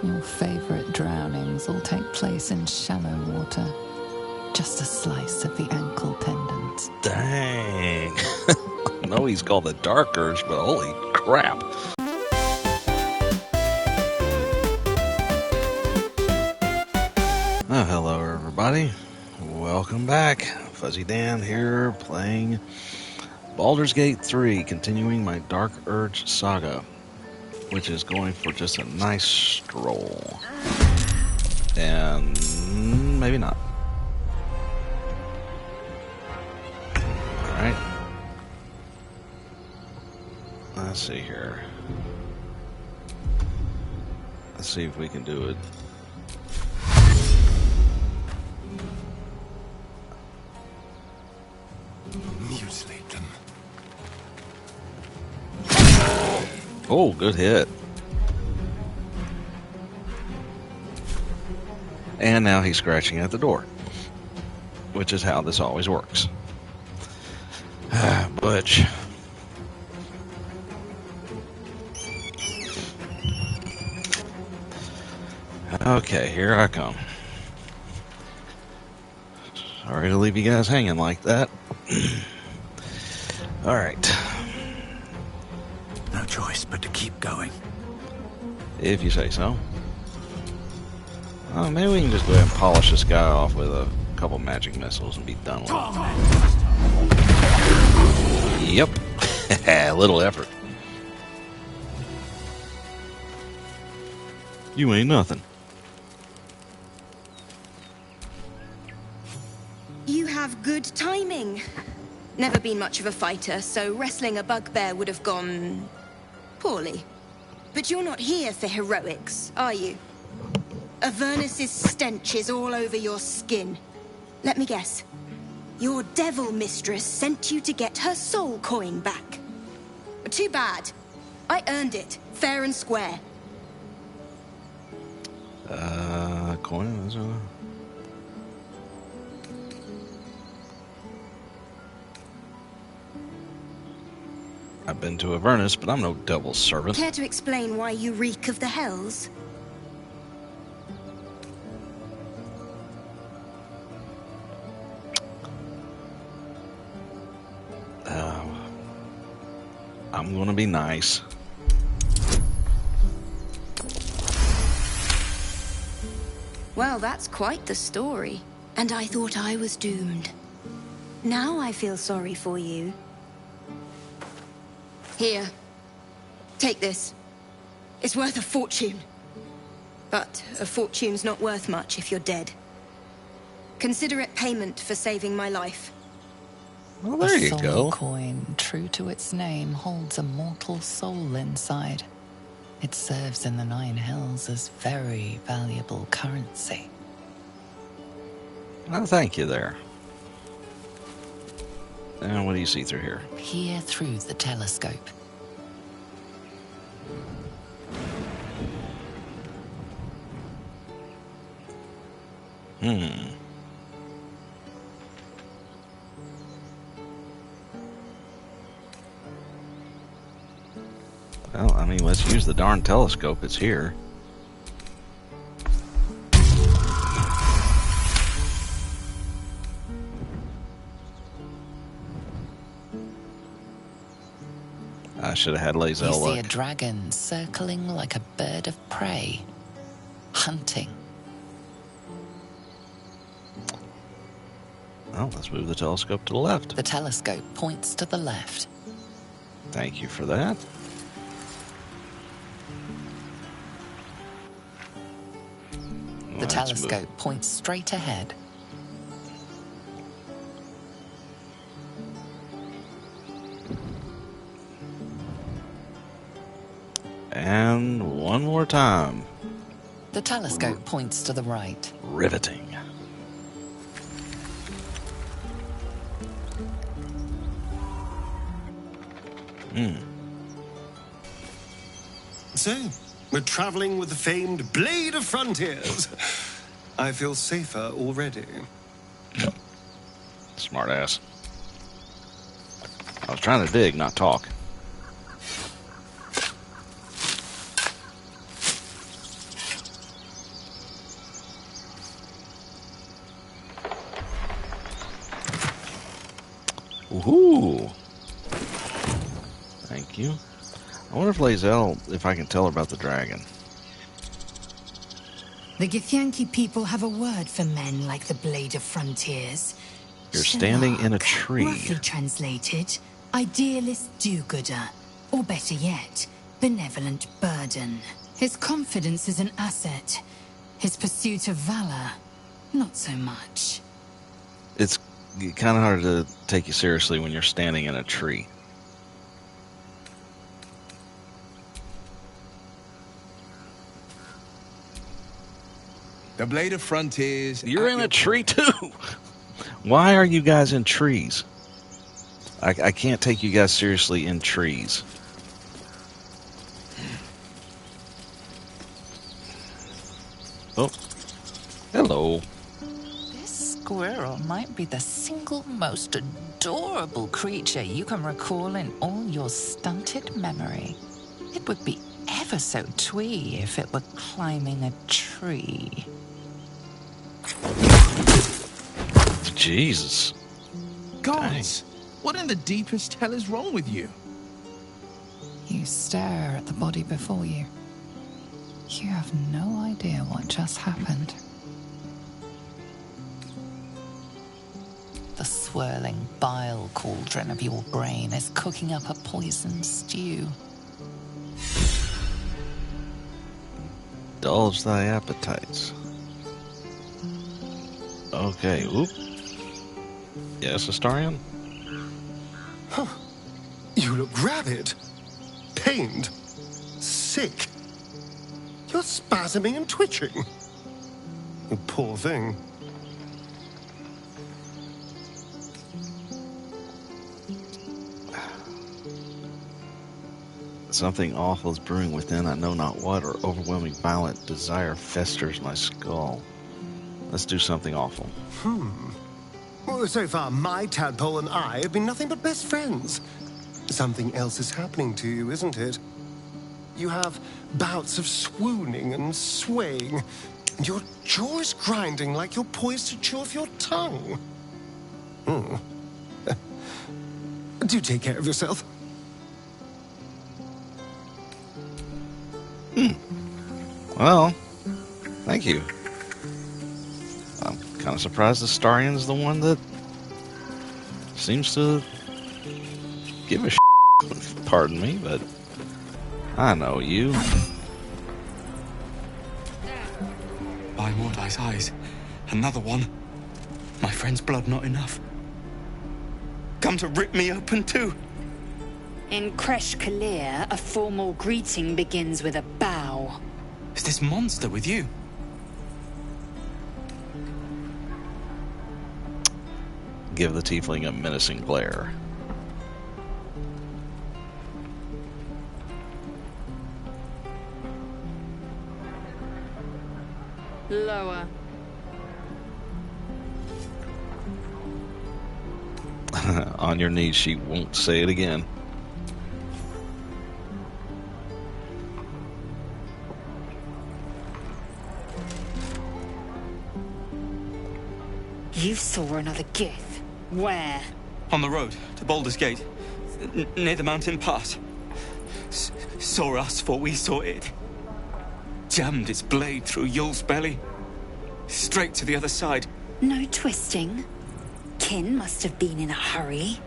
Your favorite drownings all take place in shallow water. Just a slice of the ankle tendons. Dang. I know he's called the Dark Urge, but holy crap. Oh, hello everybody. Welcome back. Fuzzy Dan here playing Baldur's Gate 3, continuing my Dark Urge saga, which is going for just a nice stroll. And maybe not. Alright. Let's see here. Let's see if we can do it. Mutilate them. Oh, good hit. And now he's scratching at the door, which is how this always works. Butch. Okay, here I come. Sorry to leave you guys hanging like that. Alright. No choice but to keep going. If you say so. Oh, maybe we can just go ahead and polish this guy off with a couple magic missiles and be done with it. Yep. A little effort. You ain't nothing. You have good timing. Never been much of a fighter, so wrestling a bugbear would have gone poorly. But you're not here for heroics, are you? Avernus's stench is all over your skin. Let me guess. Your devil mistress sent you to get her soul coin back. Too bad. I earned it, fair and square. Coin? Is I've been to Avernus, but I'm no devil's servant. Care to explain why you reek of the hells? I'm gonna be nice. Well, that's quite the story. And I thought I was doomed. Now I feel sorry for you. Here. Take this. It's worth a fortune. But a fortune's not worth much if you're dead. Consider it payment for saving my life. Well, there you soul go. Coin, true to its name, holds a mortal soul inside. It serves in the Nine Hells as very valuable currency. Oh, thank you there. And what do you see through here? Peer through the telescope. Well, I mean, let's use the darn telescope. It's here. I should have had Lazel You see look. a dragon circling like a bird of prey, hunting. Well, let's move the telescope to the left. The telescope points to the left. Thank you for that. The telescope points straight ahead. And one more time. The telescope points to the right. Riveting. So, we're traveling with the famed Blade of Frontiers. I feel safer already. Smart ass. I was trying to dig, not talk. Ooh. Thank you. I wonder if Lae'zel, if I can tell her about the dragon. The Githyanki people have a word for men like the Blade of Frontiers. You're standing in a tree. Roughly translated, idealist do-gooder. Or better yet, benevolent burden. His confidence is an asset. His pursuit of valor, not so much. It's kind of hard to take you seriously when you're standing in a tree. The Blade of Frontiers... You're in a tree too! Why are you guys in trees? I can't take you guys seriously in trees. Oh. Hello. This squirrel might be the single most adorable creature you can recall in all your stunted memory. It would be ever so twee if it were climbing a tree. Jesus. Gods! What in the deepest hell is wrong with you? You stare at the body before you. You have no idea what just happened. The swirling bile cauldron of your brain is cooking up a poisoned stew. Indulge thy appetites. Okay, oop. Yes, Astarion? Huh. You look rabid, pained, sick. You're spasming and twitching. You poor thing. Something awful is brewing within, I know not what, or overwhelming violent desire festers my skull. Let's do something awful. Well, so far, my tadpole and I have been nothing but best friends. Something else is happening to you, isn't it? You have bouts of swooning and swaying, and your jaw is grinding like you're poised to chew off your tongue. Do take care of yourself. Well, thank you. I'm kind of surprised Astarion's the one that seems to give a shit. Pardon me, but I know you. By Mordai's eyes, another one. My friend's blood not enough. Come to rip me open too. In Kresh Kalir, a formal greeting begins with a bow. Is this monster with you? Give the tiefling a menacing glare. Lower. On your knees, she won't say it again. You saw another Gith. Where? On the road to Baldur's Gate, near the mountain pass. Saw us, for we saw it. Jammed its blade through Yul's belly. Straight to the other side. No twisting. Kin must have been in a hurry.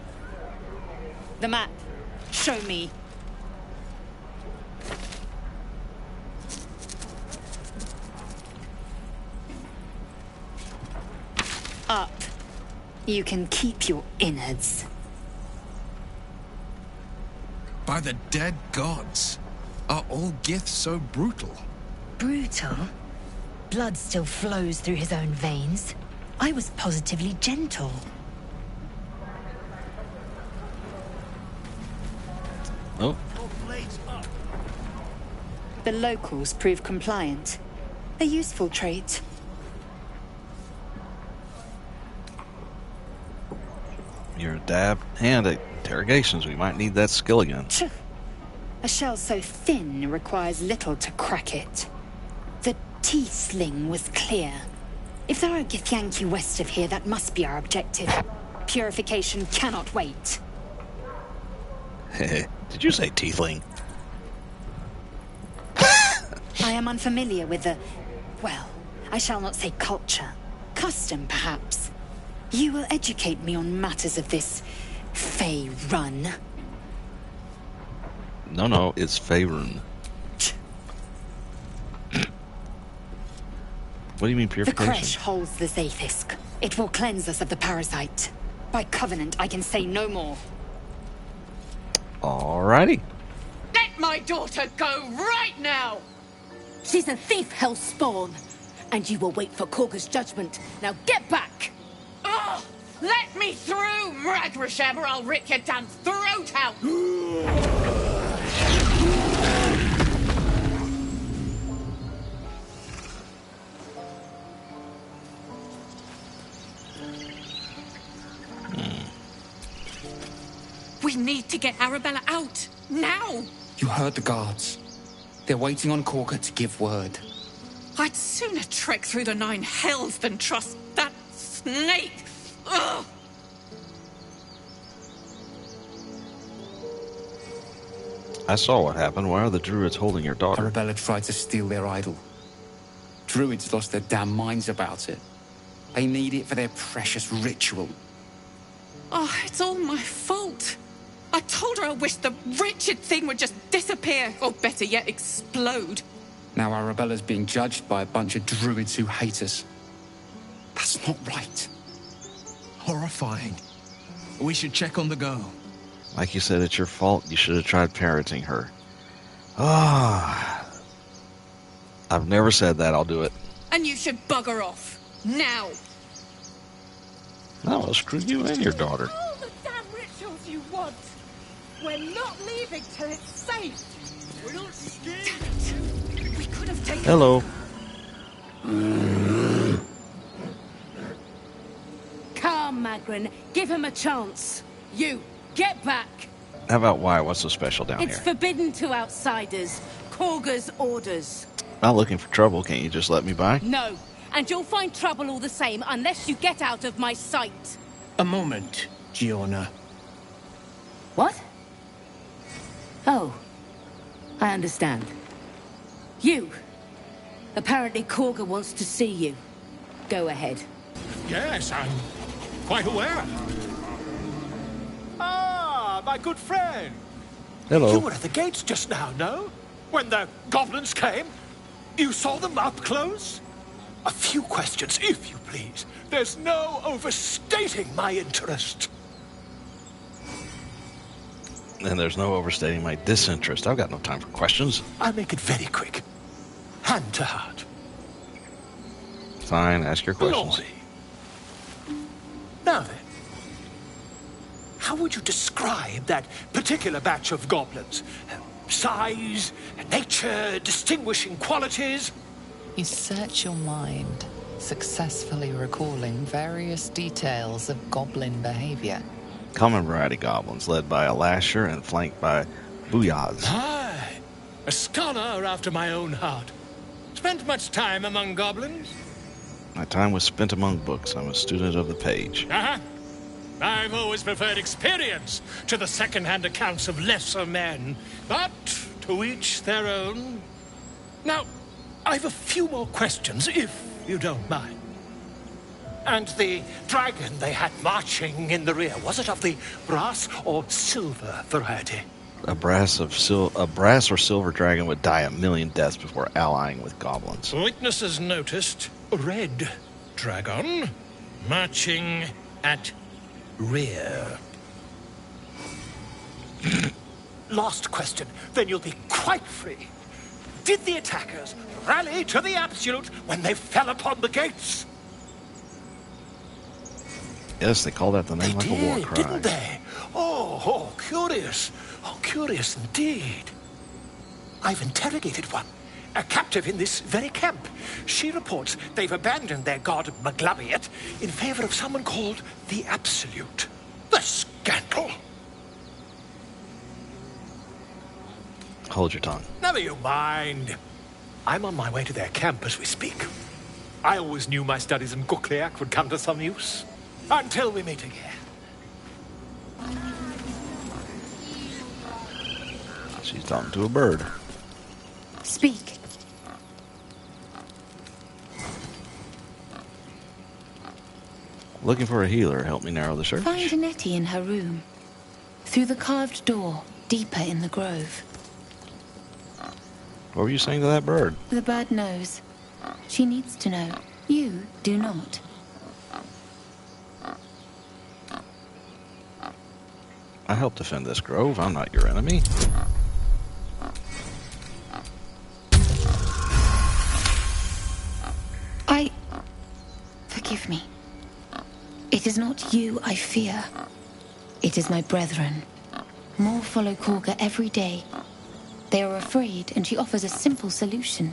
The map. Show me. Up. You can keep your innards. By the dead gods. Are all Giths so brutal? Brutal? Blood still flows through his own veins. I was positively gentle. Oh. The locals prove compliant. A useful trait. You're a dab hand at interrogations. We might need that skill again. A shell so thin requires little to crack it. The T-sling was clear. If there are Githyanki west of here, that must be our objective. purification cannot wait. Did you say tiefling? I am unfamiliar with the... well, I shall not say culture. Custom, perhaps. You will educate me on matters of this... Fey run. No, it's Faerun. What do you mean The purification? creche holds the Zaithisk. It will cleanse us of the parasite. By covenant, I can say no more. Alrighty. Let my daughter go right now! She's a thief, hellspawn. And you will wait for Korga's judgment. Now get back! Oh, let me through, Mradrasham, or I'll rip your damn throat out! We need to get Arabella out, now! You heard the guards. They're waiting on Korga to give word. I'd sooner trek through the 9 hells than trust that snake! Ugh! I saw what happened. Why are the druids holding your daughter? Arabella tried to steal their idol. Druids lost their damn minds about it. They need it for their precious ritual. Oh, it's all my fault. I told her I wished the wretched thing would just disappear, or better yet, explode. Now Arabella's being judged by a bunch of druids who hate us. That's not right. Horrifying. We should check on the girl. Like you said, it's your fault. You should have tried parenting her. Ah. I've never said that. I'll do it. And you should bugger off. Now. No, I'll screw you and your daughter. All the damn rituals you want. We're not leaving till it's safe. We're not scared. We could have taken... Hello. Calm, Magrin. Give him a chance. You, get back. How about why? What's so special down It's here? forbidden to outsiders. Korga's orders. Not looking for trouble. Can't you just let me by? No. And you'll find trouble all the same unless you get out of my sight. A moment, Giona. What? Oh. I understand. You. Apparently Korga wants to see you. Go ahead. Yes, I'm quite aware. Ah, my good friend. Hello. You were at the gates just now, no? When the goblins came? You saw them up close? A few questions, if you please. There's no overstating my interest. And there's no overstating my disinterest. I've got no time for questions. I'll make it very quick. Hand to heart. Fine, ask your questions. Glory. Now then, how would you describe that particular batch of goblins? Size, nature, distinguishing qualities? You search your mind, successfully recalling various details of goblin behavior. Common variety goblins, led by a lasher and flanked by booyahs. Aye, a scholar after my own heart. Spent much time among goblins? My time was spent among books. I'm a student of the page. Uh-huh. I've always preferred experience to the second-hand accounts of lesser men. But to each their own. Now, I've a few more questions, if you don't mind. And the dragon they had marching in the rear, was it of the brass or silver variety? A brass or silver dragon would die 1,000,000 deaths before allying with goblins. Witnesses noticed a red dragon marching at rear. Last question, then you'll be quite free. Did the attackers rally to the absolute when they fell upon the gates? Yes, they called out the name like a war Did, cry. didn't they? Oh, curious. Oh, curious indeed. I've interrogated one, a captive in this very camp. She reports they've abandoned their god Maglabiet in favor of someone called the Absolute. The scandal! Hold your tongue. Never you mind. I'm on my way to their camp as we speak. I always knew my studies in Gukliak would come to some use. Until we meet again. Talking to a bird. Speak. Looking for a healer. Help me narrow the search. Find Nettie in her room. Through the carved door, deeper in the grove. What were you saying to that bird? The bird knows. She needs to know. You do not. I help defend this grove. I'm not your enemy. Forgive me. It is not you I fear. It is my brethren. More follow Korga every day. They are afraid, and she offers a simple solution.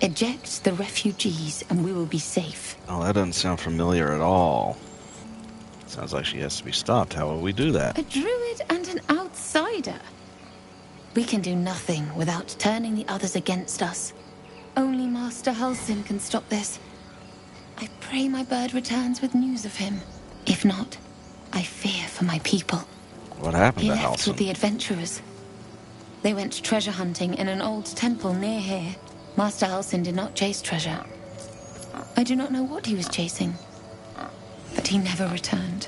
Eject the refugees, and we will be safe. Oh, that doesn't sound familiar at all. Sounds like she has to be stopped. How will we do that? A druid and an outsider. We can do nothing without turning the others against us. Only Master Halsin can stop this. I pray my bird returns with news of him. If not, I fear for my people. What happened He to left with Halsin? the adventurers. They went treasure hunting in an old temple near here. Master Halsin did not chase treasure. I do not know what he was chasing, but he never returned.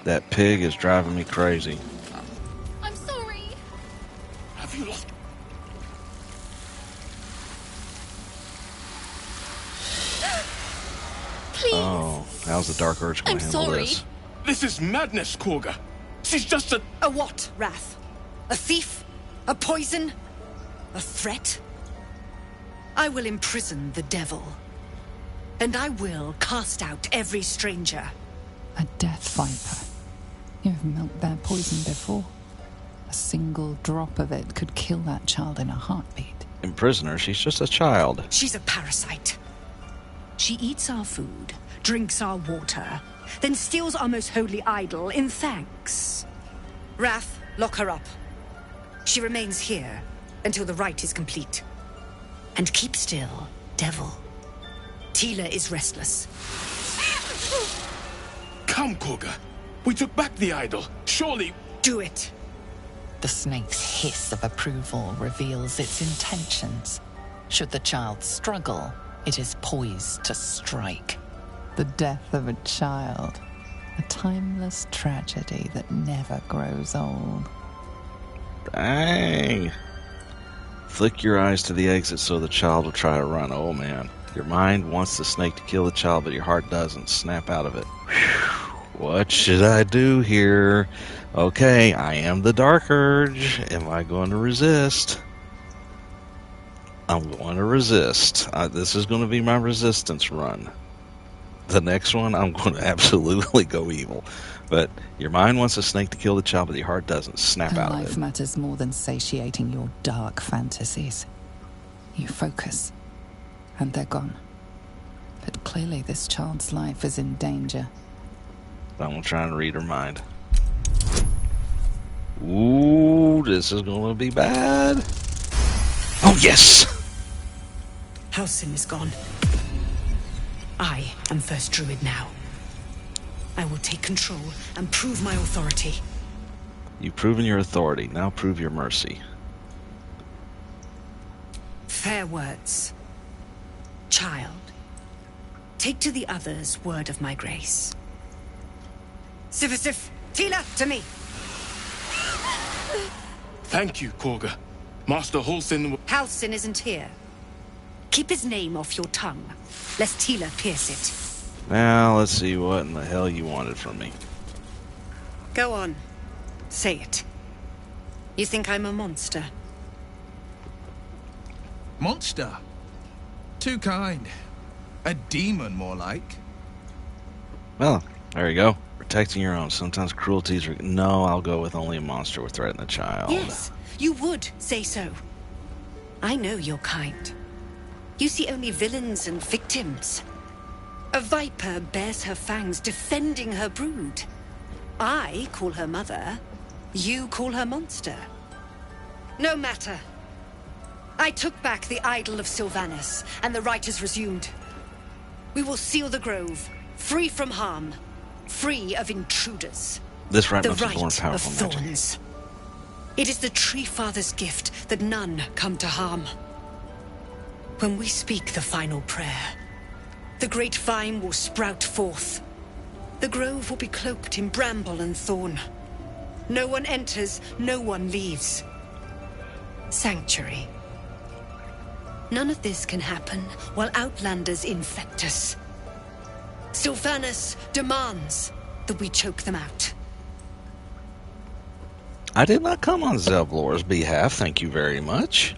That pig is driving me crazy. I'm sorry. Have you lost? Please. Oh, how's the Dark Urge going to handle sorry. this? This is madness, Korga. She's just a... A what, Wrath? A thief? A poison? A threat? I will imprison the devil. And I will cast out every stranger. A death viper. You've milked their poison before. A single drop of it could kill that child in a heartbeat. Imprison her? She's just a child. She's a parasite. She eats our food, drinks our water, then steals our most holy idol in thanks. Wrath, lock her up. She remains here until the rite is complete. And keep still, devil. Tila is restless. Come, Korga. We took back the idol. Surely... Do it. The snake's hiss of approval reveals its intentions. Should the child struggle, it is poised to strike. The death of a child. A timeless tragedy that never grows old. Dang. Flick your eyes to the exit so the child will try to run. Oh, man. Your mind wants the snake to kill the child, but your heart doesn't. Snap out of it. Whew. What should I do here? Okay, I am the Dark Urge. Am I going to resist? I'm going to resist. This is going to be my resistance run. The next one, I'm going to absolutely go evil. But your mind wants a snake to kill the child, but your heart doesn't. Snap out of Life it. matters more than satiating your dark fantasies. You focus, and they're gone. But clearly this child's life is in danger. I'm trying to read her mind. Ooh, this is going to be bad. Oh, yes! Halsin is gone. I am first druid now. I will take control and prove my authority. You've proven your authority. Now prove your mercy. Fair words. Child, take to the others word of my grace. Sif, Tila, to me. Thank you, Korga. Master Halsin... Halsin isn't here. Keep his name off your tongue, lest Tila pierce it. Now, let's see what in the hell you wanted from me. Go on. Say it. You think I'm a monster? Monster? Too kind. A demon, more like. Well, there you go. Protecting your own. Sometimes cruelties are... No, I'll go with only a monster would threaten a child. Yes, you would say so. I know your kind. You see only villains and victims. A viper bears her fangs defending her brood. I call her mother. You call her monster. No matter. I took back the idol of Sylvanus, and the rite is resumed. We will seal the grove, free from harm, free of intruders. This right The must be born right of powerful magic. thorns. It is the Tree Father's gift that none come to harm. When we speak the final prayer, the great vine will sprout forth. The grove will be cloaked in bramble and thorn. No one enters, no one leaves. Sanctuary. None of this can happen while Outlanders infect us. Sylvanas demands that we choke them out. I did not come on Zevlor's behalf, thank you very much.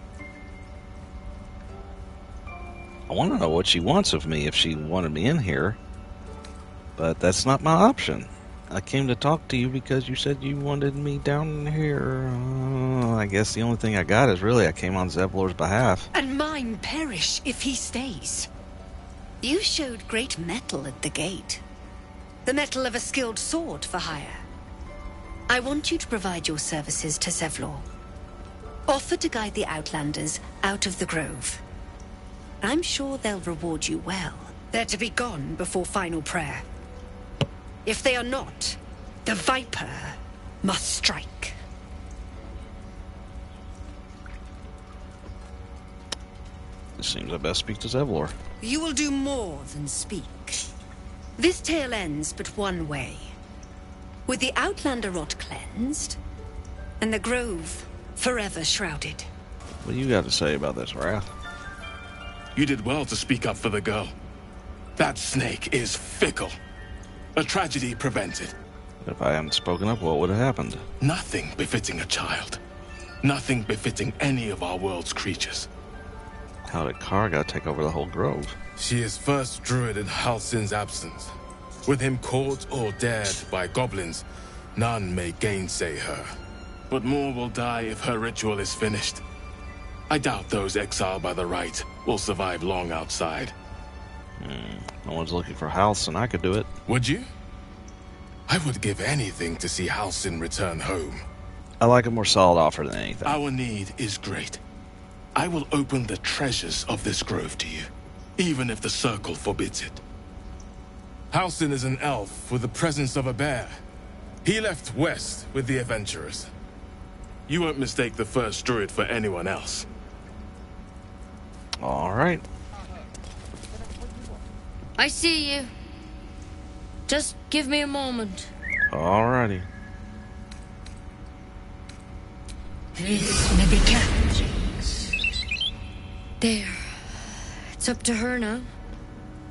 I want to know what she wants of me if she wanted me in here. But that's not my option. I came to talk to you because you said you wanted me down here. I guess the only thing I got is really I came on Zevlor's behalf. And mine perish if he stays. You showed great mettle at the gate. The mettle of a skilled sword for hire. I want you to provide your services to Zevlor. Offer to guide the Outlanders out of the grove. I'm sure they'll reward you well. They're to be gone before final prayer. If they are not, the Viper must strike. It seems I best speak to Zevlor. You will do more than speak. This tale ends but one way. With the Outlander rot cleansed, and the grove forever shrouded. What do you got to say about this, Wrath? You did well to speak up for the girl. That snake is fickle. A tragedy prevented. If I hadn't spoken up, what would have happened? Nothing befitting a child. Nothing befitting any of our world's creatures. How did Karga take over the whole grove? She is first druid in Halsin's absence. With him caught or dared by goblins, none may gainsay her. But more will die if her ritual is finished. I doubt those exiled by the right will survive long outside. No one's looking for Halsin. I could do it. Would you? I would give anything to see Halsin return home. I like a more solid offer than anything. Our need is great. I will open the treasures of this grove to you, even if the Circle forbids it. Halsin is an elf with the presence of a bear. He left west with the adventurers. You won't mistake the first druid for anyone else. All right. I see you. Just give me a moment. Alrighty. This may be kept. There. It's up to her now.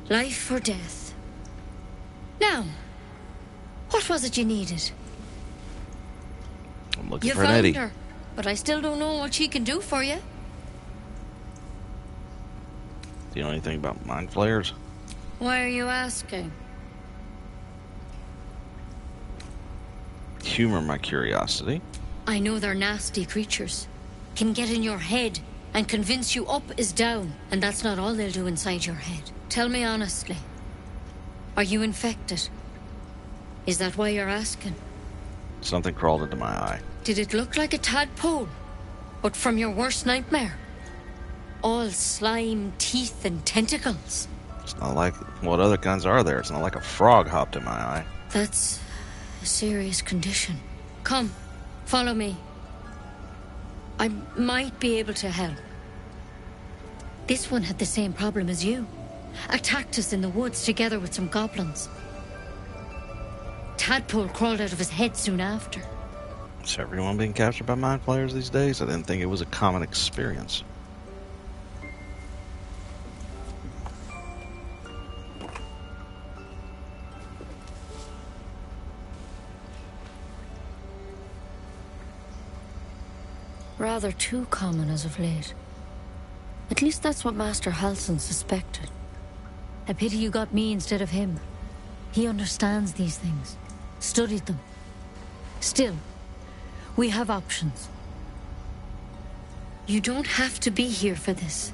Life or death. Now, what was it you needed? I'm looking You for an found Eddie. her, but I still don't know what she can do for you. Do you know anything about mind flayers? Why are you asking? Humor my curiosity. I know they're nasty creatures. Can get in your head and convince you up is down, and that's not all they'll do inside your head. Tell me honestly. Are you infected? Is that why you're asking? Something crawled into my eye. Did it look like a tadpole? But from your worst nightmare? All slime, teeth, and tentacles. It's not like... What other kinds are there? It's not like a frog hopped in my eye. That's a serious condition. Come, follow me. I might be able to help. This one had the same problem as you. Attacked us in the woods together with some goblins. Tadpole crawled out of his head soon after. Is everyone being captured by mind flayers these days? I didn't think it was a common experience. Rather too common as of late. At least that's what Master Halsin suspected. A pity you got me instead of him. He understands these things. Studied them. Still, we have options. You don't have to be here for this.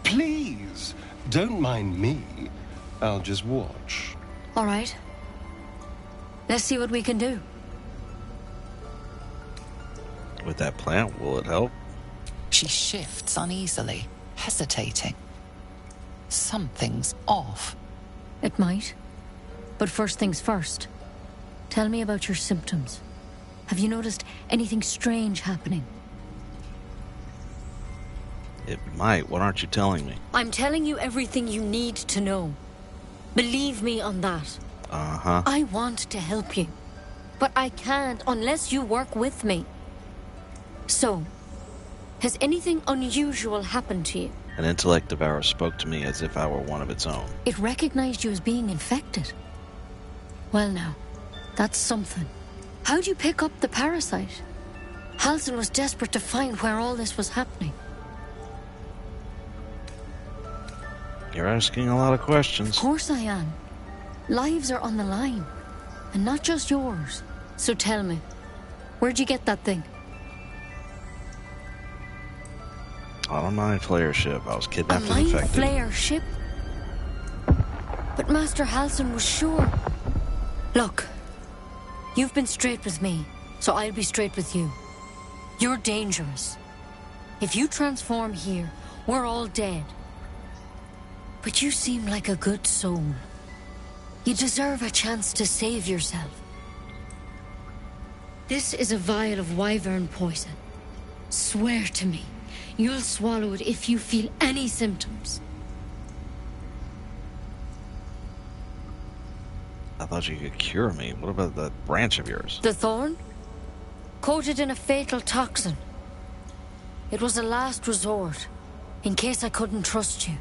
Please, don't mind me. I'll just watch. All right. Let's see what we can do. With that plant, will it help? She shifts uneasily, hesitating. Something's off. It might. But first things first. Tell me about your symptoms. Have you noticed anything strange happening? It might. What aren't you telling me? I'm telling you everything you need to know. Believe me on that. Uh-huh. I want to help you, but I can't unless you work with me. So, has anything unusual happened to you? An intellect devourer spoke to me as if I were one of its own. It recognized you as being infected. Well now, that's something. How'd you pick up the parasite? Halsin was desperate to find where all this was happening. You're asking a lot of questions. Of course I am. Lives are on the line, and not just yours. So tell me, where'd you get that thing? On a mind flayer ship. I was kidnapped A and mind infected. flayer ship? But Master Halsin was sure. Look, you've been straight with me, so I'll be straight with you. You're dangerous. If you transform here, we're all dead. But you seem like a good soul. You deserve a chance to save yourself. This is a vial of wyvern poison. Swear to me, you'll swallow it if you feel any symptoms. I thought you could cure me. What about that branch of yours? The thorn? Coated in a fatal toxin. It was a last resort, in case I couldn't trust you.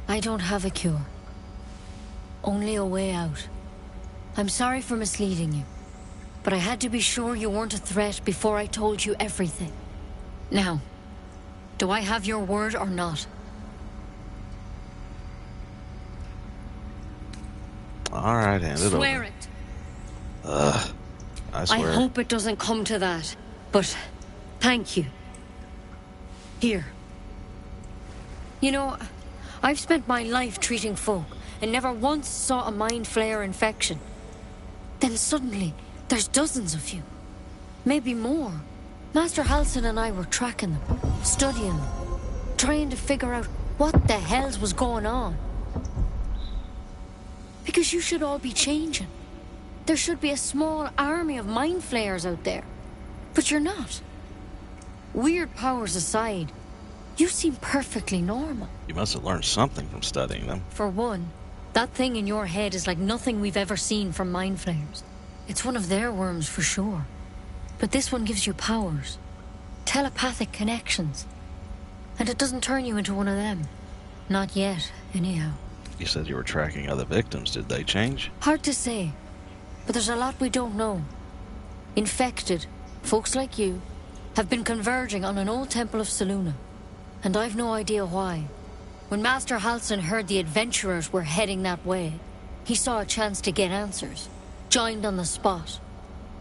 I don't have a cure. Only a way out. I'm sorry for misleading you, but I had to be sure you weren't a threat before I told you everything. Now, do I have your word or not? Alright, hand it over. Swear it. I swear. I hope it doesn't come to that, but thank you. Here. You know, I've spent my life treating folk and never once saw a mind flayer infection. Then suddenly, there's dozens of you. Maybe more. Master Halsin and I were tracking them, studying them, trying to figure out what the hells was going on. Because you should all be changing. There should be a small army of mind flayers out there. But you're not. Weird powers aside, you seem perfectly normal. You must have learned something from studying them. For one, that thing in your head is like nothing we've ever seen from mind flayers. It's one of their worms for sure. But this one gives you powers. Telepathic connections. And it doesn't turn you into one of them. Not yet, anyhow. You said you were tracking other victims. Did they change? Hard to say. But there's a lot we don't know. Infected, folks like you, have been converging on an old temple of Selûne. And I've no idea why. When Master Halsin heard the adventurers were heading that way, he saw a chance to get answers. Joined on the spot.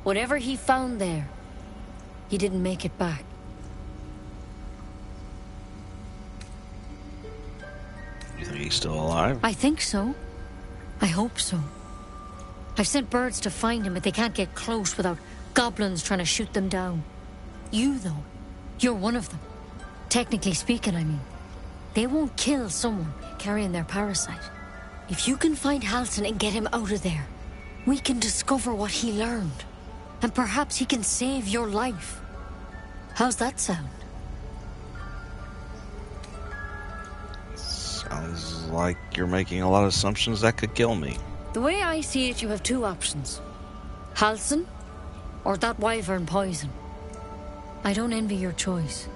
Whatever he found there, he didn't make it back. You think he's still alive? I think so. I hope so. I've sent birds to find him, but they can't get close without goblins trying to shoot them down. You, though, you're one of them. Technically speaking, I mean. They won't kill someone carrying their parasite. If you can find Halsin and get him out of there, we can discover what he learned. And perhaps he can save your life. How's that sound? Sounds like you're making a lot of assumptions that could kill me. The way I see it, you have two options. Halsin, or that wyvern poison. I don't envy your choice,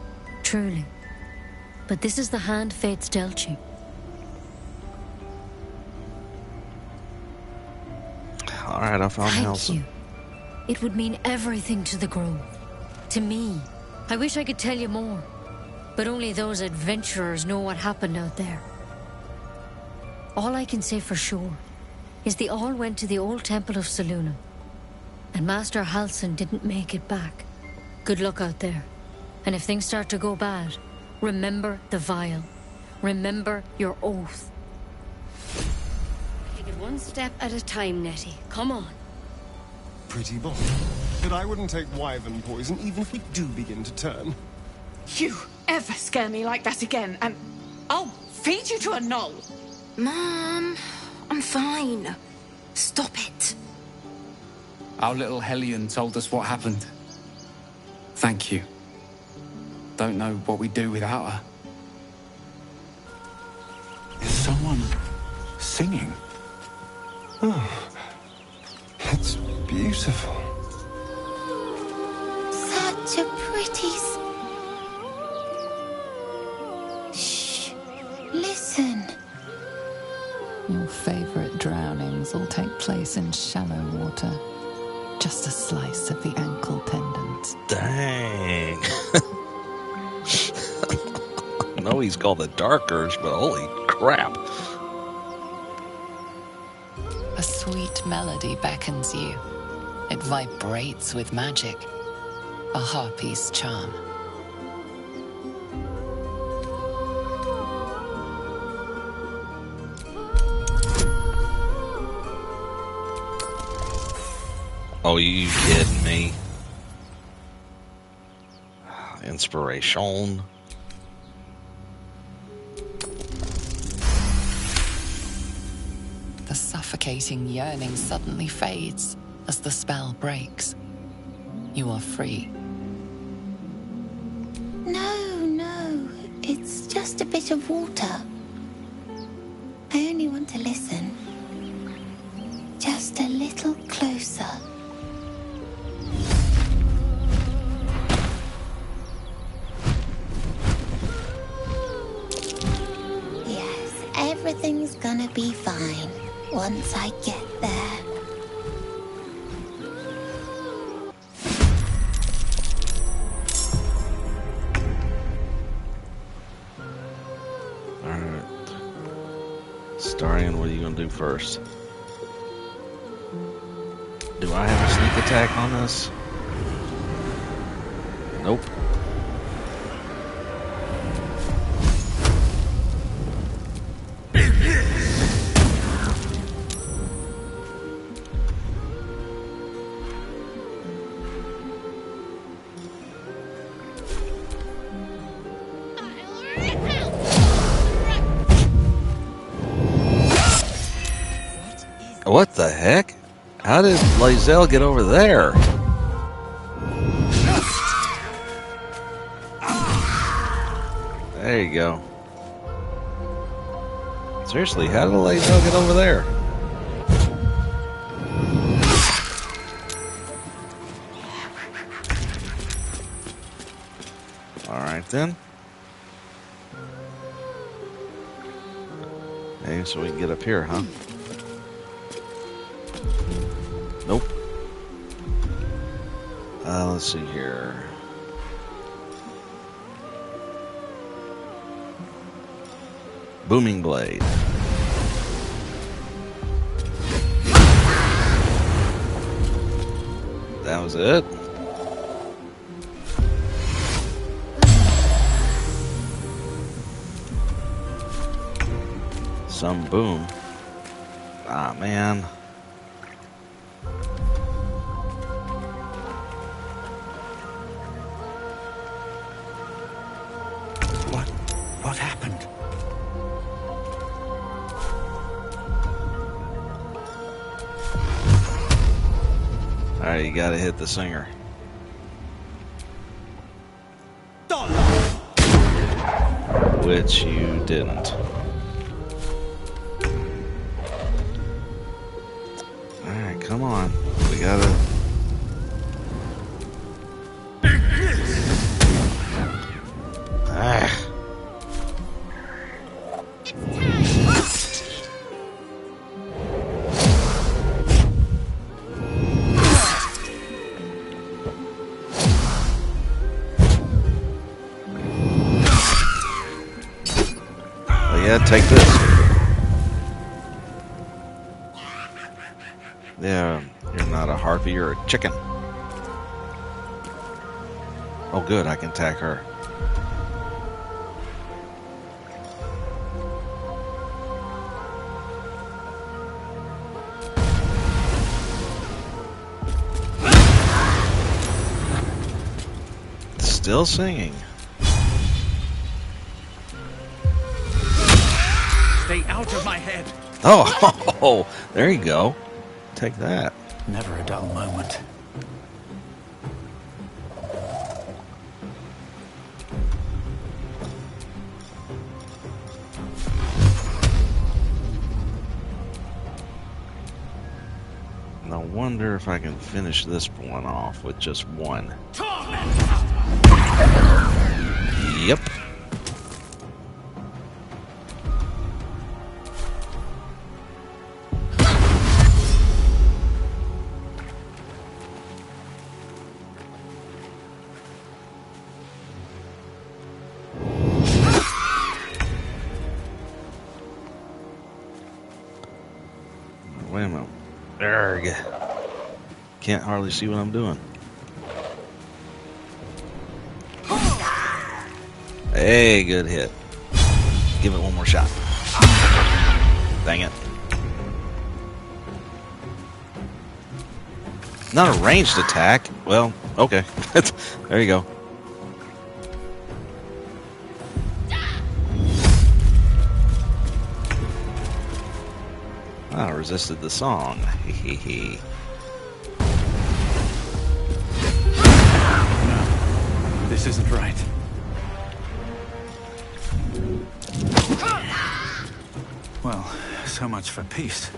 truly. But this is the hand fate's dealt you. Alright, I found Thank Halsin. you. It would mean everything to the Grove. To me. I wish I could tell you more. But only those adventurers know what happened out there. All I can say for sure is they all went to the old temple of Selûne. And Master Halsin didn't make it back. Good luck out there. And if things start to go bad, remember the vial. Remember your oath. Take it one step at a time, Nettie. Come on. Pretty bold. But I wouldn't take wyvern poison even if we do begin to turn. You ever scare me like that again, and I'll feed you to a knoll. Mom, I'm fine. Stop it. Our little Hellion told us what happened. Thank you. Don't know what we'd do without her. Is someone singing? Oh, it's beautiful. Such a pretty... Shh. Listen. Your favorite drownings will take place in shallow water. Just a slice of the ankle tendons. Dang. I know he's called the Dark Urge, but holy crap. A sweet melody beckons you. It vibrates with magic. A harpy's charm. Oh, you kidding me? Inspiration. The suffocating yearning suddenly fades as the spell breaks. You are free. No. It's just a bit of water. I only want to listen. Just a little closer. Yes, everything's gonna be fine once I get there. Alright. Starion, what are you going to do first? Do I have a sneak attack on this? Nope. What the heck? How did Lae'zel get over there? There you go. Seriously, how did Lae'zel get over there? Alright then. Maybe so we can get up here, huh? Nope. Let's see here. Booming blade. That was it. Some boom. Ah, man. What happened? Alright, you gotta hit the singer. Which you didn't. Alright, come on. We gotta... Ah. Yeah, take this. Yeah, you're not a harpy, you're a chicken. Oh good, I can attack her. Still singing. Stay out of my head. Oh, there you go. Take that. Never a dull moment. I wonder if I can finish this one off with just one. Yep. Wait a minute. Durge. Can't hardly see what I'm doing. Hey, good hit. Give it one more shot. Dang it. Not a ranged attack. Well, okay. There you go. I resisted the song. Hehehe. No, this isn't right. Well, so much for peace.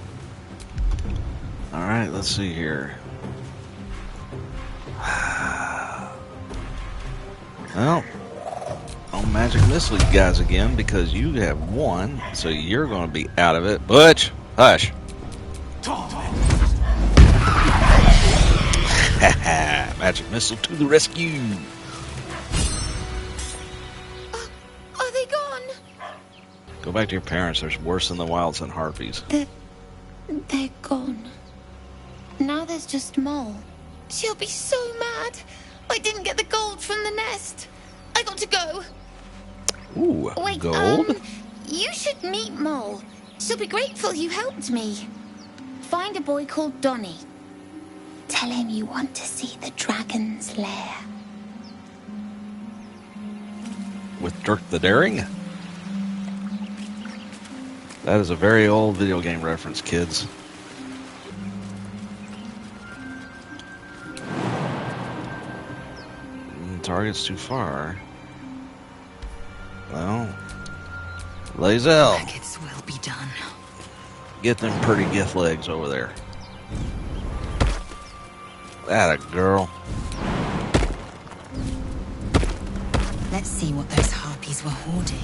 Alright, let's see here. Well, I'll magic missile you guys again because you have won, so you're going to be out of it. Butch, hush. Magic missile to the rescue. Are they gone? Go back to your parents. There's worse in the wilds than harpies. They're gone. Now there's just Mole. She'll be so mad. I didn't get the gold from the nest. I got to go. Ooh, Wait, gold? You should meet Mole. She'll be grateful you helped me. Find a boy called Donny. Tell him you want to see the dragon's lair. With Dirk the Daring? That is a very old video game reference, kids. Target's too far. Well, Lae'zel. Its will be done. Get them pretty gift legs over there. That a girl. Let's see what those harpies were hoarding.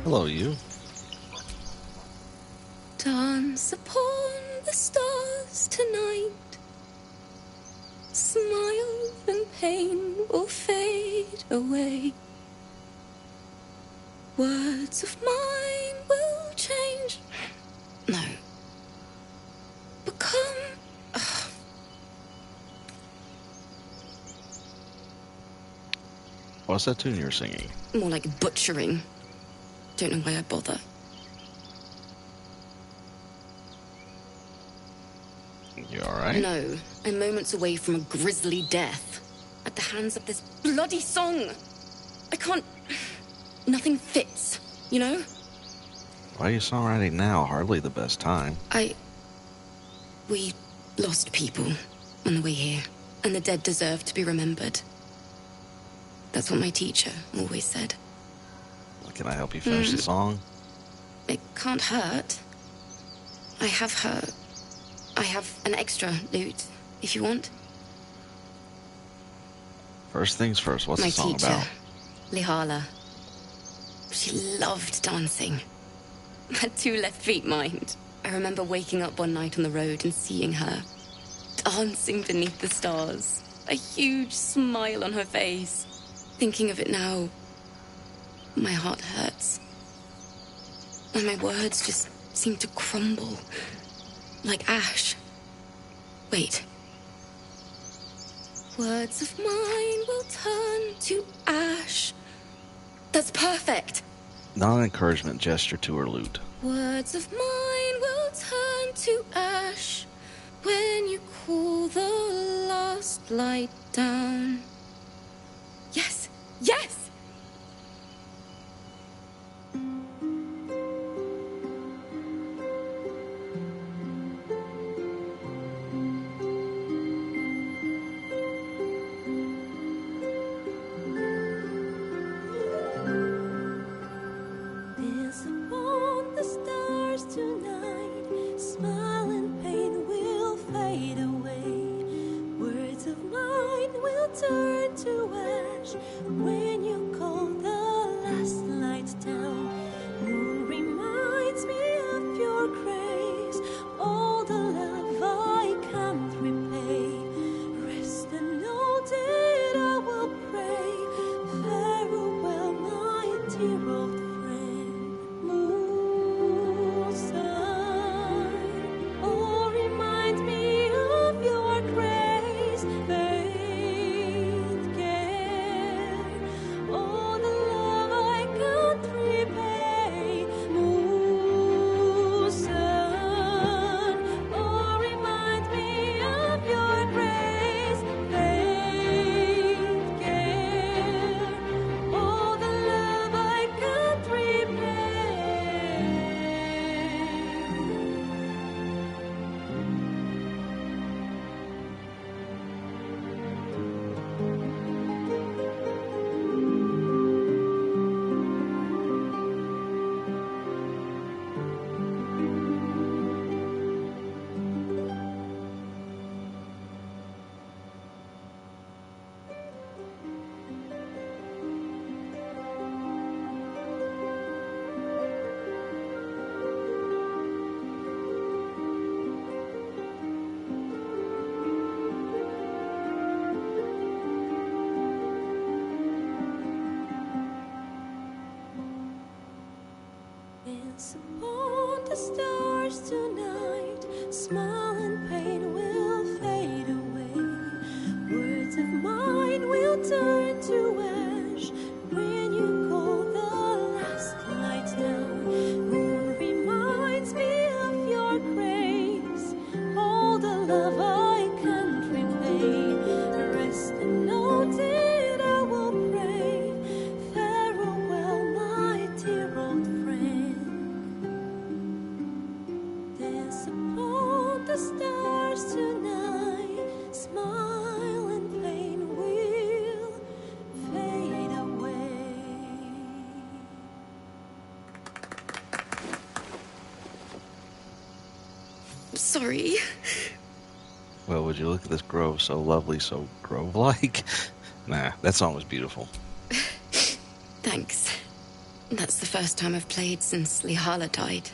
Hello, you. Dance upon the stars tonight. Smile and pain will fade away. Words of mine will change. No. Become. What's that tune you're singing? More like butchering. Don't know why I bother. You alright? No, I'm moments away from a grisly death. At the hands of this bloody song. I can't. Nothing fits, you know? Why are you songwriting now? Hardly the best time. We lost people on the way here, and the dead deserve to be remembered. That's what my teacher always said. Can I help you finish the song? It can't hurt. I have an extra loot, if you want. First things first, what's the song about? My teacher, Lihala. She loved dancing. Had 2 left feet, mind. I remember waking up one night on the road and seeing her dancing beneath the stars. A huge smile on her face. Thinking of it now, my heart hurts. And my words just seem to crumble. Like ash. Wait. Words of mine will turn to ash. That's perfect. Not an encouragement gesture to her lute. Words of mine will turn to ash when you cool the last light down. Yes! Yes! turn to ash when you call the last light down. Moon reminds me of your grace, all the love I can't repay. Rest and know that I will pray. Farewell, my dear old friend. Moon sun, oh, remind me of your grace. Faith, care, all the love I can't repay. Moon sun, oh, remind me of your grace. Faith, care, all the love I can't repay. Dance upon the stars tonight. Smile and pain will fade away. Words of mine will turn to ash when you call the last light down. Moon reminds me of your grace, all the love I can't repay. Rest and know that I will pray. Farewell, my dear old friend. Dance upon the stars tonight. Smile and pain will fade away. Sorry. Well, would you look at this grove, so lovely, so grove-like? Nah, that song was beautiful. Thanks. That's the first time I've played since Lihala died.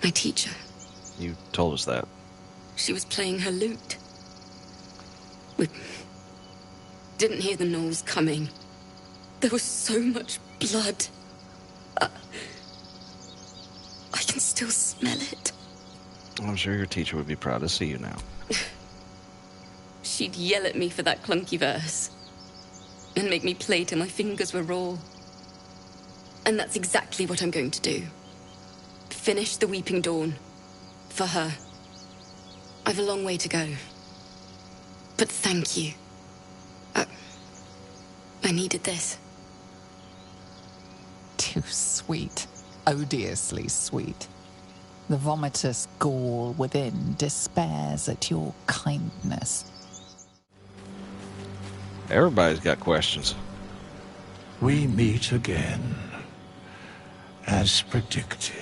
My teacher. You told us that. She was playing her lute. We didn't hear the gnolls coming. There was so much blood. I can still smell it. I'm sure your teacher would be proud to see you now. She'd yell at me for that clunky verse and make me play till my fingers were raw. And that's exactly what I'm going to do. Finish the Weeping Dawn. For her. I've a long way to go. But thank you. I needed this. Too sweet. Odiously sweet. The vomitous gall within despairs at your kindness. Everybody's got questions. We meet again, as predicted.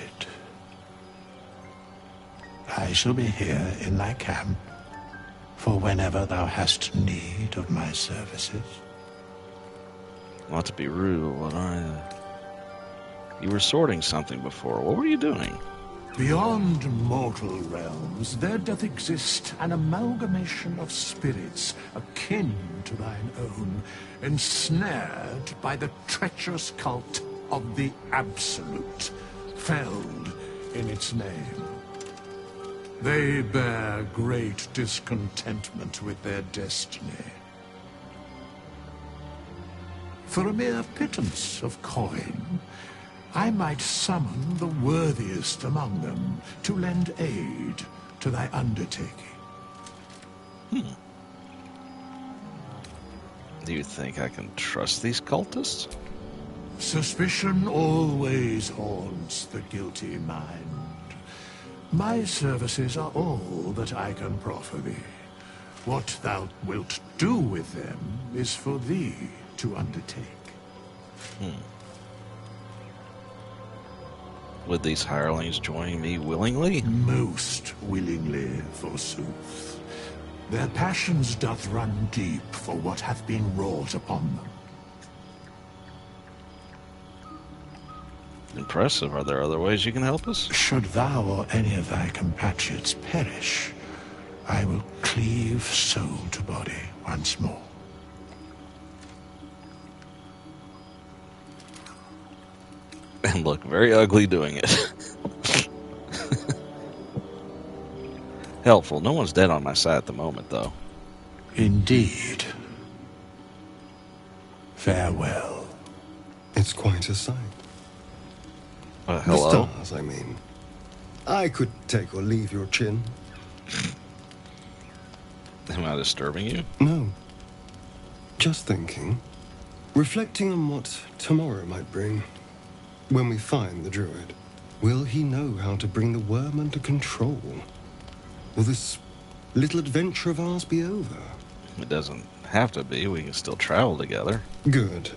I shall be here in thy camp for whenever thou hast need of my services. Not to be rude, but you were sorting something before. What were you doing? Beyond mortal realms, there doth exist an amalgamation of spirits akin to thine own, ensnared by the treacherous cult of the Absolute, felled in its name. They bear great discontentment with their destiny. For a mere pittance of coin, I might summon the worthiest among them to lend aid to thy undertaking. Do you think I can trust these cultists? Suspicion always haunts the guilty mind. My services are all that I can proffer thee. What thou wilt do with them is for thee to undertake. Would these hirelings join me willingly? Most willingly, forsooth. Their passions doth run deep for what hath been wrought upon them. Impressive. Are there other ways you can help us? Should thou or any of thy compatriots perish, I will cleave soul to body once more. And look very ugly doing it. Helpful. No one's dead on my side at the moment, though. Indeed. Farewell. It's quite a sight. Hello? The stars, I mean. I could take or leave your chin. Am I disturbing you? No. Just thinking. Reflecting on what tomorrow might bring. When we find the druid, will he know how to bring the worm under control? Will this little adventure of ours be over? It doesn't have to be. We can still travel together. Good.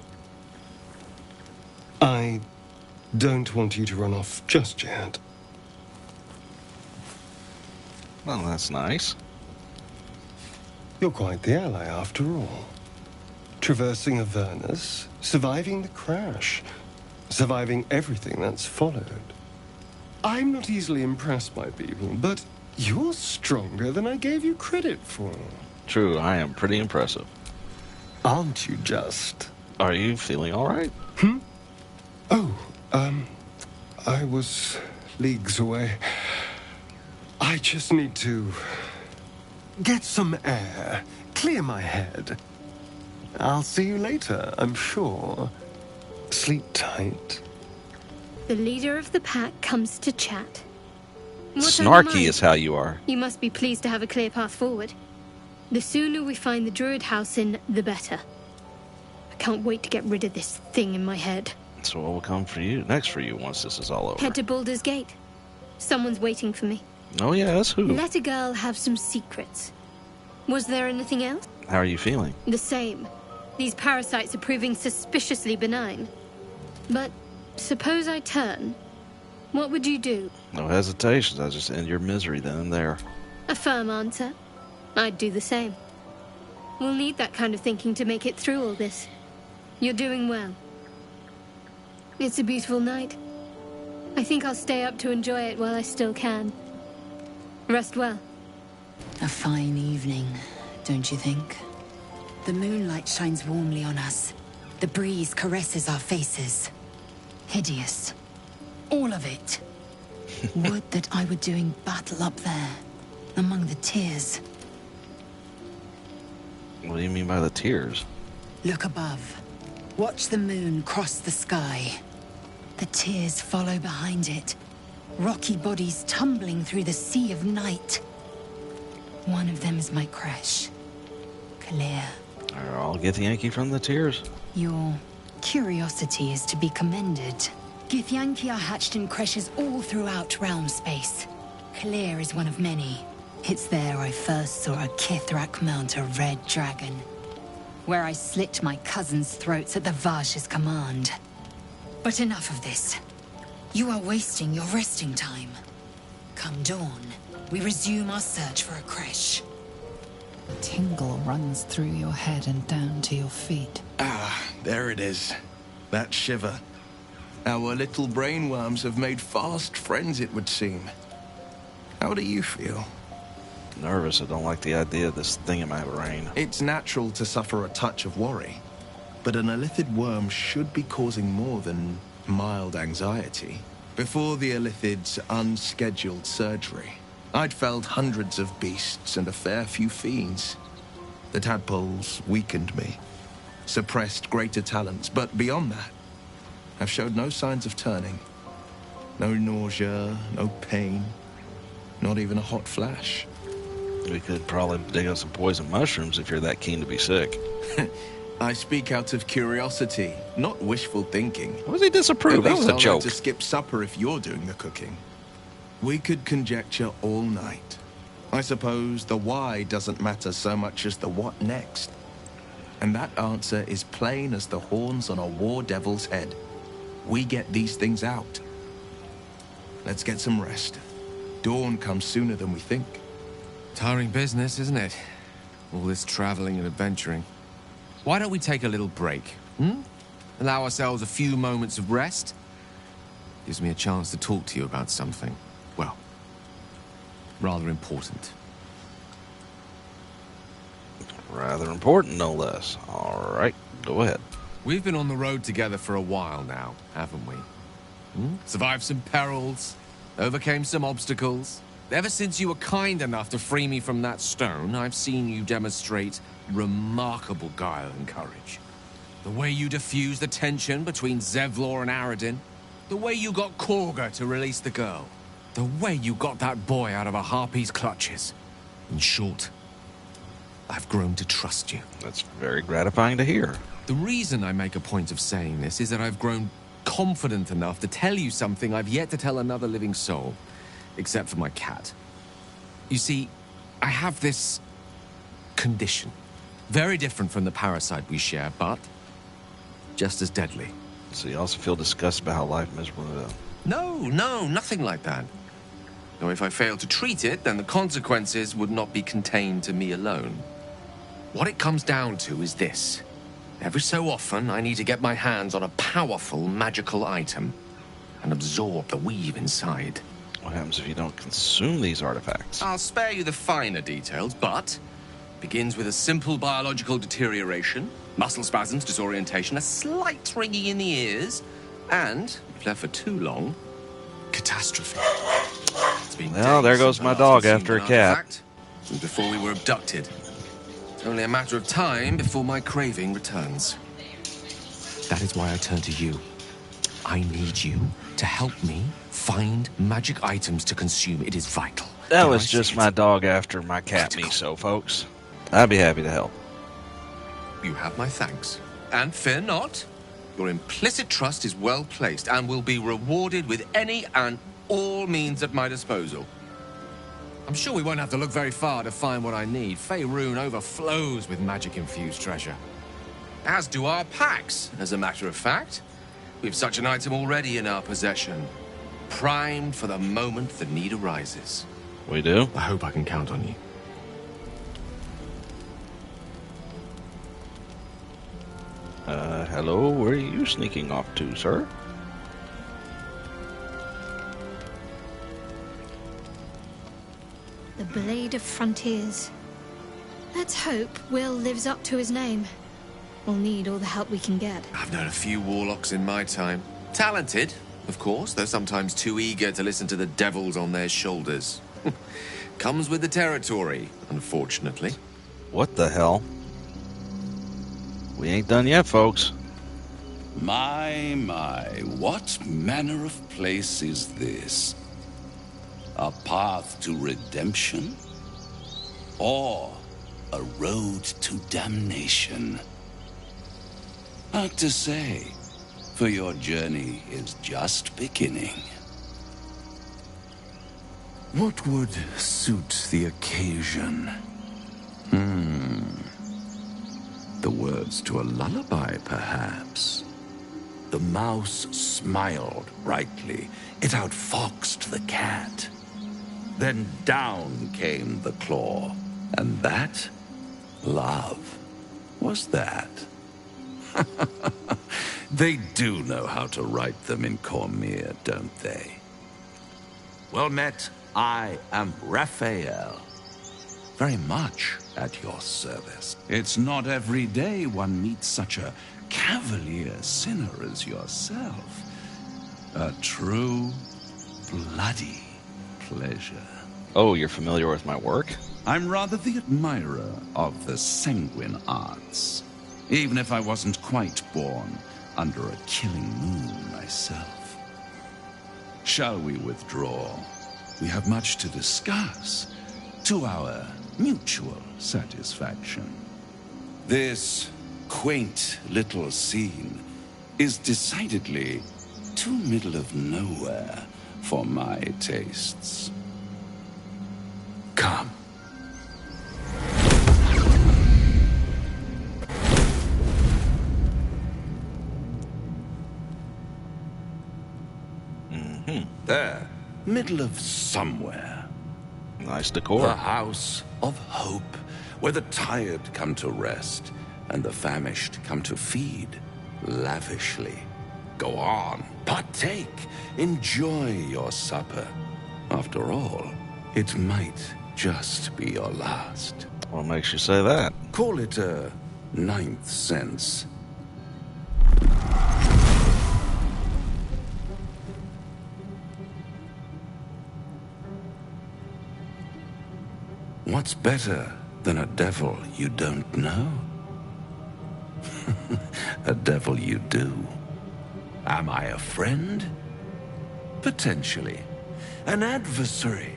I don't want you to run off just yet. Well, that's nice. You're quite the ally, after all. Traversing Avernus, surviving the crash, surviving everything that's followed. I'm not easily impressed by people, but you're stronger than I gave you credit for. True, I am pretty impressive. Aren't you just? Are you feeling all right? Oh, I was leagues away. I just need to get some air, clear my head. I'll see you later, I'm sure. Sleep tight. The leader of the pack comes to chat. What's on your Snarky mind? is how you are. You must be pleased to have a clear path forward. The sooner we find the druid house in, the better. I can't wait to get rid of this thing in my head. So what will come for you next for you once this is all over? Head to Baldur's Gate. Someone's waiting for me. Oh yeah, that's who. Let a girl have some secrets. Was there anything else? How are you feeling? The same. These parasites are proving suspiciously benign. But suppose I turn. What would you do? No hesitations. I just end your misery then and there. A firm answer. I'd do the same. We'll need that kind of thinking to make it through all this. You're doing well. It's a beautiful night. I think I'll stay up to enjoy it while I still can. Rest well. A fine evening, don't you think? The moonlight shines warmly on us. The breeze caresses our faces. Hideous. All of it. Would that I were doing battle up there, among the tears. What do you mean by the tears? Look above. Watch the moon cross the sky. The tears follow behind it. Rocky bodies tumbling through the sea of night. One of them is my crush. Clear. I'll get the Yankee from the tears. Your curiosity is to be commended. Githyanki are hatched in creches all throughout realm space. Clear is one of many. It's there I first saw a Kithrak mount a red dragon. Where I slit my cousins' throats at the Vash's command. But enough of this. You are wasting your resting time. Come dawn, we resume our search for a creche. A tingle runs through your head and down to your feet. Ah, there it is. That shiver. Our little brainworms have made fast friends, it would seem. How do you feel? Nervous. I don't like the idea of this thing in my brain. It's natural to suffer a touch of worry. But an Illithid worm should be causing more than mild anxiety. Before the Illithid's unscheduled surgery, I'd felled hundreds of beasts and a fair few fiends. The tadpoles weakened me, suppressed greater talents, but beyond that, I've showed no signs of turning. No nausea, no pain, not even a hot flash. We could probably dig up some poison mushrooms if you're that keen to be sick. I speak out of curiosity, not wishful thinking. What does he disapprove? That was a joke. To skip supper if you're doing the cooking. We could conjecture all night. I suppose the why doesn't matter so much as the what next. And that answer is plain as the horns on a war devil's head. We get these things out. Let's get some rest. Dawn comes sooner than we think. Tiring business, isn't it? all this traveling and adventuring. Why don't we take a little break, hmm? Allow ourselves a few moments of rest? Gives me a chance to talk to you about something, well, rather important. Rather important, no less. All right, go ahead. We've been on the road together for a while now, haven't we? Survived some perils, overcame some obstacles. Ever since you were kind enough to free me from that stone, I've seen you demonstrate remarkable guile and courage. The way you diffused the tension between Zevlor and Aradin. The way you got Korga to release the girl. The way you got that boy out of a harpy's clutches. In short, I've grown to trust you. That's very gratifying to hear. The reason I make a point of saying this is that I've grown confident enough to tell you something I've yet to tell another living soul. Except for my cat. You see, I have this condition. Very different from the parasite we share, but just as deadly. So you also feel disgust about how life miserable is? No, nothing like that. Though if I fail to treat it, then the consequences would not be contained to me alone. What it comes down to is this. Every so often, I need to get my hands on a powerful magical item and absorb the weave inside. What happens if you don't consume these artifacts? I'll spare you the finer details, but begins with a simple biological deterioration, muscle spasms, disorientation, a slight ringing in the ears, and, if left for too long, catastrophe. Well, there goes my dog after a cat. Since before we were abducted. It's only a matter of time before my craving returns. That is why I turn to you. I need you to help me find magic items to consume. It is vital. That was just my dog after my cat miso, folks. I'd be happy to help. You have my thanks. And fear not. Your implicit trust is well placed and will be rewarded with any and all means at my disposal. I'm sure we won't have to look very far to find what I need. Faerun overflows with magic-infused treasure. As do our packs, as a matter of fact. We've such an item already in our possession. Primed for the moment the need arises. We do? I hope I can count on you. Hello? Where are you sneaking off to, sir? The Blade of Frontiers. Let's hope Will lives up to his name. We'll need all the help we can get. I've known a few warlocks in my time. Talented, of course, though sometimes too eager to listen to the devils on their shoulders. Comes with the territory, unfortunately. What the hell? We ain't done yet, folks. My, what manner of place is this? A path to redemption? Or a road to damnation? Hard to say, for your journey is just beginning. What would suit the occasion? The words to a lullaby, perhaps. The mouse smiled brightly. It outfoxed the cat. Then down came the claw. And that, love, was that. They do know how to write them in Cormyr, don't they? Well met, I am Raphael. Very much at your service. It's not every day one meets such a cavalier sinner as yourself. A true, bloody pleasure. Oh, you're familiar with my work? I'm rather the admirer of the sanguine arts, even if I wasn't quite born under a killing moon myself. Shall we withdraw? We have much to discuss, to our mutual satisfaction. This quaint little scene is decidedly too middle of nowhere for my tastes. Come. There, middle of somewhere. Nice decor. The House of Hope, where the tired come to rest and the famished come to feed lavishly. Go on, partake, enjoy your supper. After all, it might just be your last. What makes you say that? Call it a ninth sense. What's better than a devil you don't know? A devil you do. Am I a friend? Potentially. An adversary?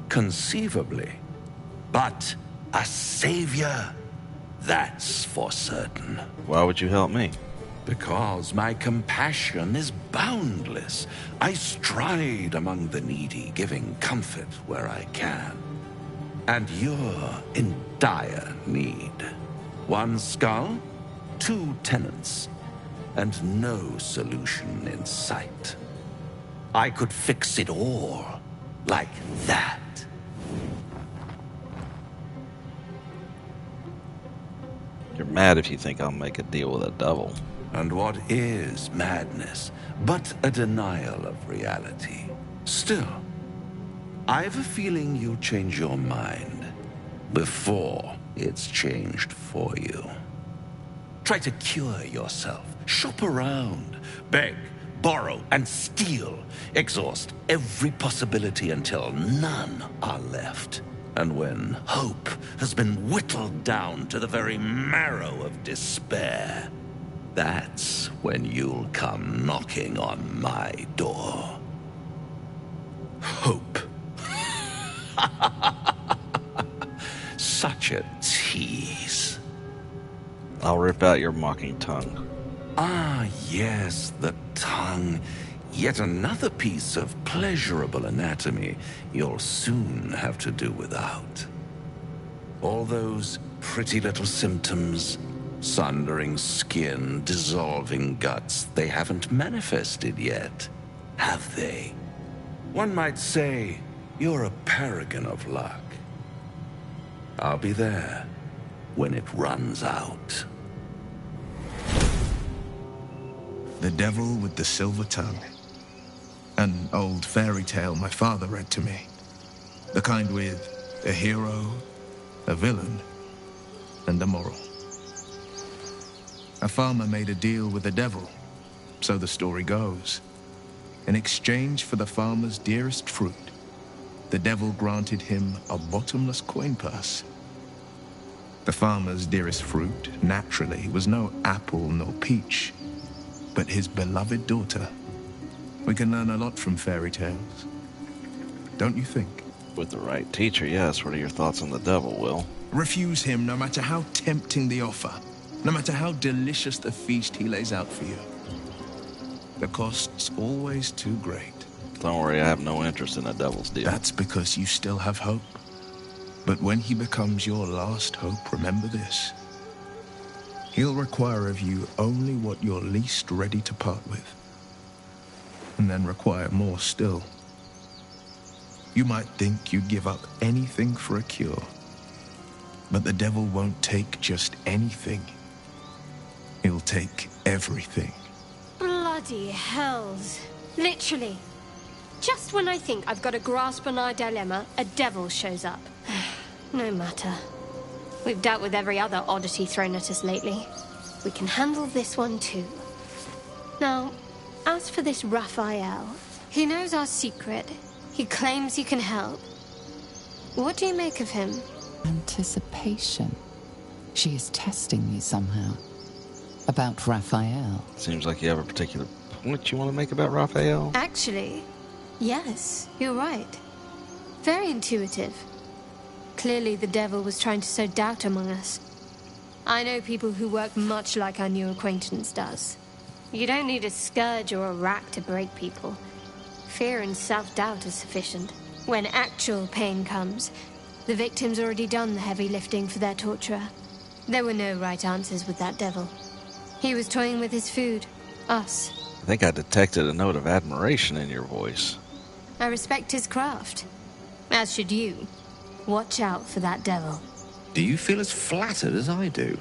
Conceivably. But a savior? That's for certain. Why would you help me? Because my compassion is boundless. I stride among the needy, giving comfort where I can. And you're in dire need. One skull, 2 tenants, and no solution in sight. I could fix it all, like that. You're mad if you think I'll make a deal with a devil. And what is madness but a denial of reality? Still, I've a feeling you'll change your mind before it's changed for you. Try to cure yourself. Shop around. Beg, borrow, and steal. Exhaust every possibility until none are left. And when hope has been whittled down to the very marrow of despair, that's when you'll come knocking on my door. Hope. Such a tease. I'll rip out your mocking tongue. Ah, yes, the tongue. Yet another piece of pleasurable anatomy you'll soon have to do without. All those pretty little symptoms, sundering skin, dissolving guts, they haven't manifested yet, have they? One might say you're a paragon of luck. I'll be there when it runs out. The Devil with the Silver Tongue. An old fairy tale my father read to me. The kind with a hero, a villain, and a moral. A farmer made a deal with the devil, so the story goes. In exchange for the farmer's dearest fruit, the devil granted him a bottomless coin purse. The farmer's dearest fruit, naturally, was no apple nor peach, but his beloved daughter. We can learn a lot from fairy tales. Don't you think? With the right teacher, yes. What are your thoughts on the devil, Will? Refuse him no matter how tempting the offer, no matter how delicious the feast he lays out for you. The cost's always too great. Don't worry, I have no interest in the devil's deal. That's because you still have hope. But when he becomes your last hope, remember this. He'll require of you only what you're least ready to part with. And then require more still. You might think you'd give up anything for a cure. But the devil won't take just anything. He'll take everything. Bloody hells. Literally. Just when I think I've got a grasp on our dilemma, a devil shows up. No matter. We've dealt with every other oddity thrown at us lately. We can handle this one too. Now, as for this Raphael, he knows our secret. He claims he can help. What do you make of him? Anticipation. She is testing me somehow. About Raphael. Seems like you have a particular point you want to make about Raphael. Actually, yes, you're right. Very intuitive. Clearly the devil was trying to sow doubt among us. I know people who work much like our new acquaintance does. You don't need a scourge or a rack to break people. Fear and self-doubt are sufficient. When actual pain comes, the victim's already done the heavy lifting for their torturer. There were no right answers with that devil. He was toying with his food. Us. I think I detected a note of admiration in your voice. I respect his craft. As should you. Watch out for that devil. Do you feel as flattered as I do?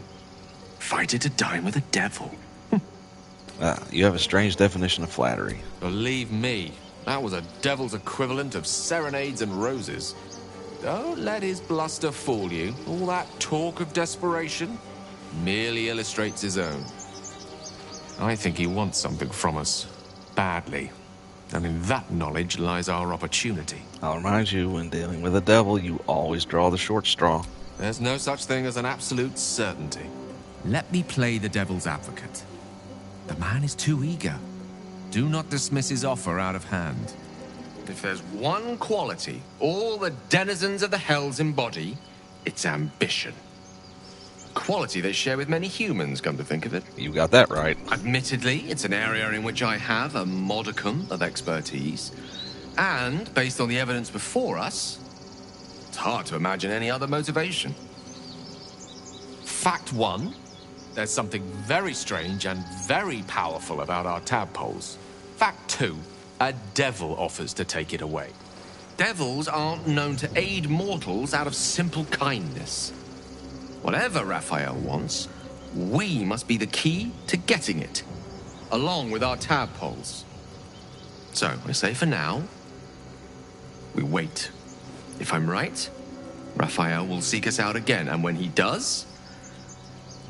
Fighter to dine with a devil. You have a strange definition of flattery. Believe me, that was a devil's equivalent of serenades and roses. Don't let his bluster fool you. All that talk of desperation merely illustrates his own. I think he wants something from us. Badly. And in that knowledge lies our opportunity. I'll remind you, when dealing with a devil, you always draw the short straw. There's no such thing as an absolute certainty. Let me play the devil's advocate. The man is too eager. Do not dismiss his offer out of hand. If there's one quality all the denizens of the hells embody, it's ambition. Quality they share with many humans, come to think of it. You got that right. Admittedly, it's an area in which I have a modicum of expertise. And, based on the evidence before us, it's hard to imagine any other motivation. Fact one, there's something very strange and very powerful about our tadpoles. Fact two, a devil offers to take it away. Devils aren't known to aid mortals out of simple kindness. Whatever Raphael wants, we must be the key to getting it, along with our tadpoles. So, I say for now, we wait. If I'm right, Raphael will seek us out again, and when he does,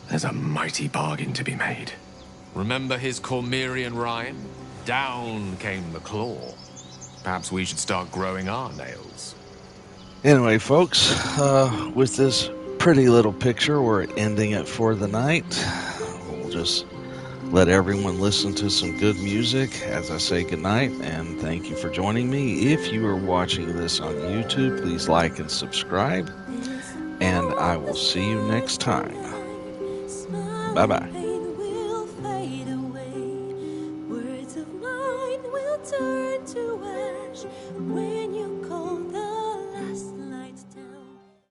there's a mighty bargain to be made. Remember his Cormyrean rhyme? Down came the claw. Perhaps we should start growing our nails. Anyway, folks, with this pretty little picture, we're ending it for the night. We'll just let everyone listen to some good music as I say goodnight, and thank you for joining me. If you are watching this on YouTube, please like and subscribe, and I will see you next time. Bye-bye.